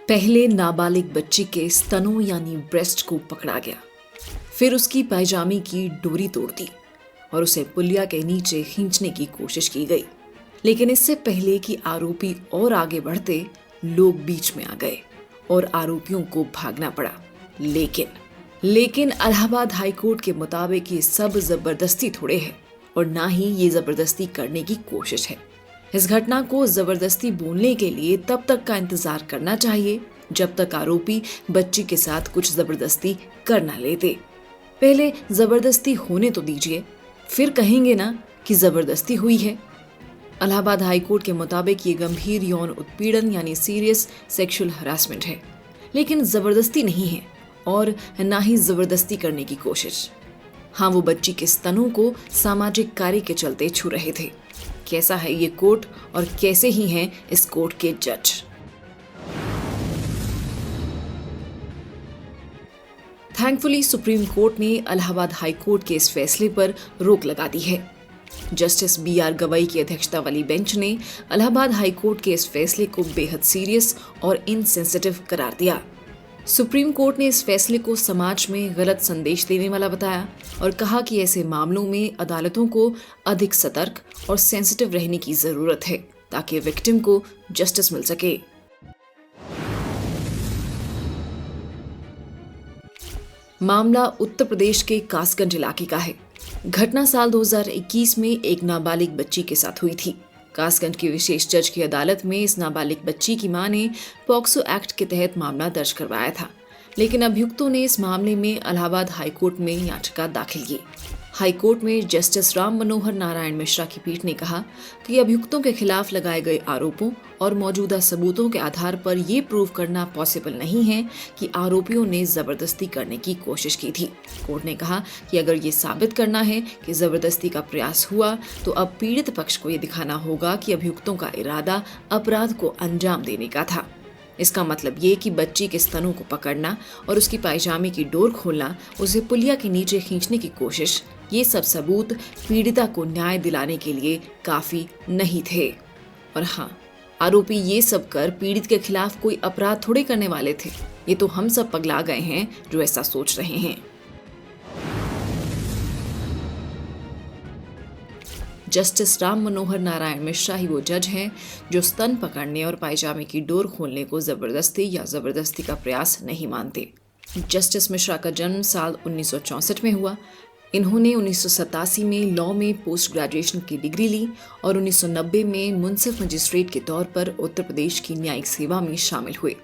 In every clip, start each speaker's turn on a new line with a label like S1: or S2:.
S1: पहले नाबालिग बच्ची के स्तनों यानी ब्रेस्ट को पकड़ा गया, फिर उसकी पायजामे की डोरी तोड़ दी और उसे पुलिया के नीचे खींचने की कोशिश की गई। लेकिन इससे पहले कि आरोपी और आगे बढ़ते, लोग बीच में आ गए और आरोपियों को भागना पड़ा। लेकिन इलाहाबाद हाईकोर्ट के मुताबिक ये सब जबरदस्ती थोड़े है और ना ही ये जबरदस्ती करने की कोशिश है। इस घटना को जबरदस्ती बोलने के लिए तब तक का इंतजार करना चाहिए जब तक आरोपी बच्ची के साथ कुछ जबरदस्ती कर ना लेते। पहले जबरदस्ती होने तो दीजिए, फिर कहेंगे ना कि जबरदस्ती हुई है। इलाहाबाद हाईकोर्ट के मुताबिक ये गंभीर यौन उत्पीड़न यानी सीरियस सेक्सुअल हरासमेंट है, लेकिन जबरदस्ती नहीं है और ना ही जबरदस्ती करने की कोशिश। हाँ, वो बच्ची के स्तनों को सामाजिक कार्य के चलते छू रहे थे। कैसा है ये कोर्ट और कैसे ही हैं इस कोर्ट के जज। थैंकफुली सुप्रीम कोर्ट ने इलाहाबाद हाई कोर्ट के इस फैसले पर रोक लगा दी है। जस्टिस BR गवई की अध्यक्षता वाली बेंच ने इलाहाबाद हाई कोर्ट के इस फैसले को बेहद सीरियस और इनसेंसिटिव करार दिया। सुप्रीम कोर्ट ने इस फैसले को समाज में गलत संदेश देने वाला बताया और कहा कि ऐसे मामलों में अदालतों को अधिक सतर्क और सेंसिटिव रहने की जरूरत है ताकि विक्टिम को जस्टिस मिल सके। मामला उत्तर प्रदेश के कासगंज इलाके का है। घटना साल 2021 में एक नाबालिग बच्ची के साथ हुई थी। कासगंज की विशेष जज की अदालत में इस नाबालिग बच्ची की मां ने पॉक्सो एक्ट के तहत मामला दर्ज करवाया था, लेकिन अभियुक्तों ने इस मामले में इलाहाबाद हाईकोर्ट में याचिका दाखिल की। हाईकोर्ट में जस्टिस राम मनोहर नारायण मिश्रा की पीठ ने कहा कि अभियुक्तों के खिलाफ लगाए गए आरोपों और मौजूदा सबूतों के आधार पर ये प्रूव करना पॉसिबल नहीं है कि आरोपियों ने जबरदस्ती करने की कोशिश की थी। कोर्ट ने कहा कि अगर ये साबित करना है कि जबरदस्ती का प्रयास हुआ तो अब पीड़ित पक्ष को ये दिखाना होगा कि अभियुक्तों का इरादा अपराध को अंजाम देने का था। इसका मतलब ये कि बच्ची के स्तनों को पकड़ना और उसकी पायजामे की डोर खोलना, उसे पुलिया के नीचे खींचने की कोशिश, ये सब सबूत पीड़िता को न्याय दिलाने के लिए काफी नहीं थे। और हाँ, आरोपी ये सब कर पीड़ित के खिलाफ कोई अपराध थोड़े करने वाले थे। ये तो हम सब पगला गए हैं जो ऐसा सोच रहे हैं। जस्टिस राम मनोहर नारायण मिश्रा ही वो जज हैं जो स्तन पकड़ने और पायजामे की डोर खोलने को जबरदस्ती या जबरदस्ती का प्रयास नहीं मानते। जस्टिस मिश्रा का जन्म साल 1964 में हुआ। इन्होंने 1987 में लॉ में पोस्ट ग्रेजुएशन की डिग्री ली और 1990 में मुंसिफ मजिस्ट्रेट के तौर पर उत्तर प्रदेश की न्यायिक सेवा में शामिल हुए।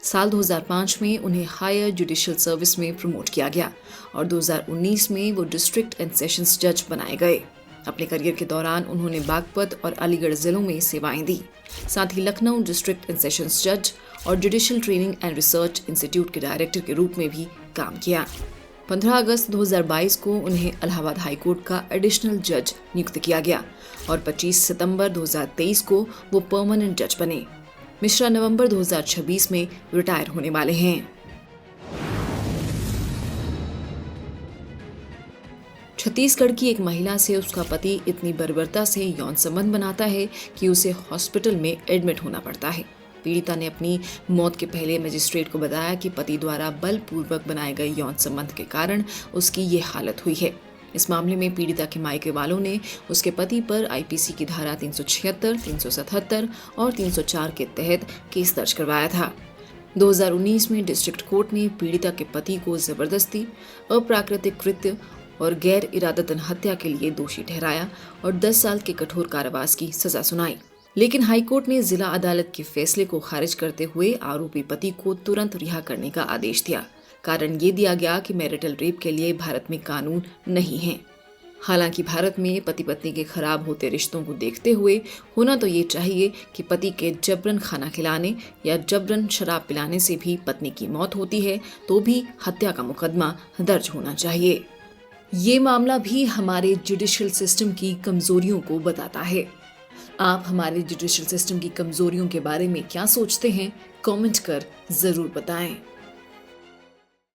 S1: साल 2005 में उन्हें हायर जुडिशियल सर्विस में प्रमोट किया गया और 2019 में वो डिस्ट्रिक्ट एंड सेशंस जज बनाए गए। अपने करियर के दौरान उन्होंने बागपत और अलीगढ़ जिलों में सेवाएं दी। साथ ही लखनऊ डिस्ट्रिक्ट एंड सेशंस जज और judicial training and research institute के डायरेक्टर के रूप में भी काम किया। 15 अगस्त 2022 को उन्हें इलाहाबाद हाईकोर्ट का एडिशनल जज नियुक्त किया गया और 25 सितंबर 2023 को वो परमानेंट जज बने। मिश्रा नवंबर 2026 में रिटायर होने वाले हैं। छत्तीसगढ़ की एक महिला से उसका पति इतनी बर्बरता से यौन संबंध बनाता है कि उसे हॉस्पिटल में एडमिट होना पड़ता है। पीड़िता ने अपनी मौत के पहले मजिस्ट्रेट को बताया कि पति द्वारा बलपूर्वक बनाए गए यौन संबंध के कारण उसकी ये हालत हुई है। इस मामले में पीड़िता के मायके वालों ने उसके पति पर IPC की धारा 376, 377 और 304 के तहत केस दर्ज करवाया था। 2019 में डिस्ट्रिक्ट कोर्ट ने पीड़िता के पति को जबरदस्ती, अप्राकृतिक कृत्य और गैर इरादतन हत्या के लिए दोषी ठहराया और 10 साल के कठोर कारावास की सजा सुनाई। लेकिन हाईकोर्ट ने जिला अदालत के फैसले को खारिज करते हुए आरोपी पति को तुरंत रिहा करने का आदेश दिया। कारण ये दिया गया कि मैरिटल रेप के लिए भारत में कानून नहीं है। हालांकि भारत में पति पत्नी के खराब होते रिश्तों को देखते हुए होना तो ये चाहिए कि पति के जबरन खाना खिलाने या जबरन शराब पिलाने से भी पत्नी की मौत होती है तो भी हत्या का मुकदमा दर्ज होना चाहिए। ये मामला भी हमारे जुडिशियल सिस्टम की कमजोरियों को बताता है। आप हमारे जुडिशियल सिस्टम की कमजोरियों के बारे में क्या सोचते हैं? कमेंट कर जरूर बताएं।